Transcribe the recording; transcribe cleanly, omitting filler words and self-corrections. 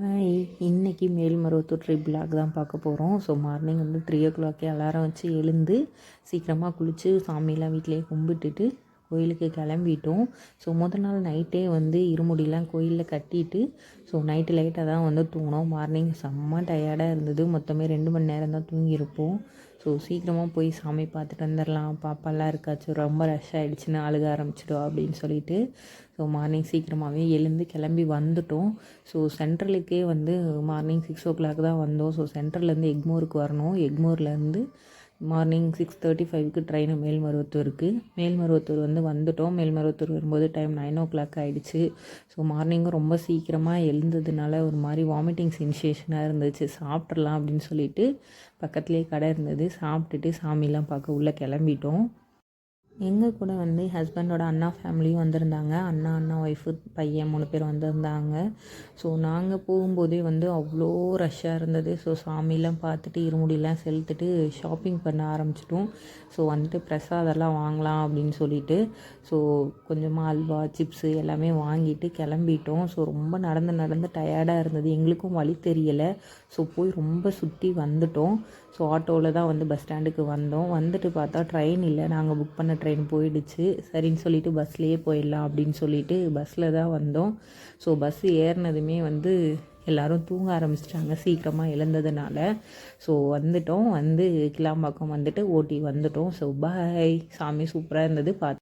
Hi, இன்னைக்கு Melmaruvathur trip black தான் பார்க்க போகிறோம். ஸோ மார்னிங் வந்து 3 o'clock அலாரம் வச்சு எழுந்து சீக்கிரமாக குளித்து சாமியெல்லாம் வீட்டிலேயே கும்பிட்டுட்டு கோயிலுக்கு கிளம்பிட்டோம். ஸோ முதல் நாள் நைட்டே வந்து இருமுடிலாம் கோயிலில் கட்டிட்டு ஸோ நைட்டு லைட்டாக தான் வந்து தூங்கினோம். மார்னிங் செம்ம டயர்டாக இருந்தது. மொத்தமே 2 மணி நேரம் தான் தூங்கியிருப்போம். ஸோ சீக்கிரமாக போய் சாமி பார்த்துட்டு வந்துடலாம், பாப்பாலாம் இருக்காச்சும் ரொம்ப ரஷ் ஆகிடுச்சின்னு அழுக ஆரம்பிச்சிடும் அப்படின்னு சொல்லிட்டு ஸோ மார்னிங் சீக்கிரமாகவே எழுந்து கிளம்பி வந்துட்டோம். ஸோ சென்ட்ரலுக்கே வந்து மார்னிங் 6 o'clock தான் வந்தோம். ஸோ சென்ட்ரல்லேருந்து எக்மோருக்கு வரணும். எக்மோர்லேருந்து மார்னிங் 6:35க்கு ட்ரெயின் மேல்மருவத்தூருக்கு. மேல்மருவத்தூர் வந்து வந்துட்டோம். மேல்மருவத்தூர் வரும்போது டைம் 9 o'clock ஆகிடுச்சு. ஸோ மார்னிங்கும் ரொம்ப சீக்கிரமாக எழுந்ததுனால ஒரு மாதிரி வாமிட்டிங் சென்சேஷனாக இருந்துச்சு. சாப்பிட்றலாம் அப்படின்னு சொல்லிட்டு பக்கத்துலேயே கடை இருந்தது, சாப்பிட்டுட்டு சாமிலாம் பார்க்க உள்ளே கிளம்பிட்டோம். எங்கள் கூட வந்து ஹஸ்பண்டோட அண்ணா ஃபேமிலியும் வந்திருந்தாங்க. அண்ணா ஒய்ஃபு பையன் 3 பேர் வந்திருந்தாங்க. ஸோ நாங்கள் போகும்போதே வந்து அவ்வளோ ரஷ்ஷாக இருந்தது. ஸோ சாமிலாம் பார்த்துட்டு இருமுடிலாம் செலுத்துட்டு ஷாப்பிங் பண்ண ஆரம்பிச்சிட்டோம். ஸோ வந்துட்டு பிரசாதெல்லாம் வாங்கலாம் அப்படின்னு சொல்லிட்டு ஸோ கொஞ்சமாக அல்வா, சிப்ஸு எல்லாமே வாங்கிட்டு கிளம்பிட்டோம். ஸோ ரொம்ப நடந்து டயர்டாக இருந்தது. எங்களுக்கும் வழி தெரியலை. ஸோ போய் ரொம்ப சுற்றி வந்துட்டோம். ஸோ ஆட்டோவில் தான் வந்து பஸ் ஸ்டாண்டுக்கு வந்தோம். வந்துட்டு பார்த்தா ட்ரெயின் இல்லை. நாங்கள் புக் பண்ண ட்ரெயின் போயிடுச்சு. சரின்னு சொல்லிட்டு பஸ்லேயே போயிடலாம் அப்படின்னு சொல்லிட்டு பஸ்ஸில் தான் வந்தோம். ஸோ பஸ் ஏறினதுமே வந்து எல்லோரும் தூங்க ஆரம்பிச்சிட்டாங்க சீக்கிரமாக எழுந்ததுனால. ஸோ வந்துட்டோம். வந்து கிளாம்பாக்கம் வந்துட்டு ஓட்டி வந்துட்டோம். So bye. சாமி சூப்பராக இருந்தது. பார்த்து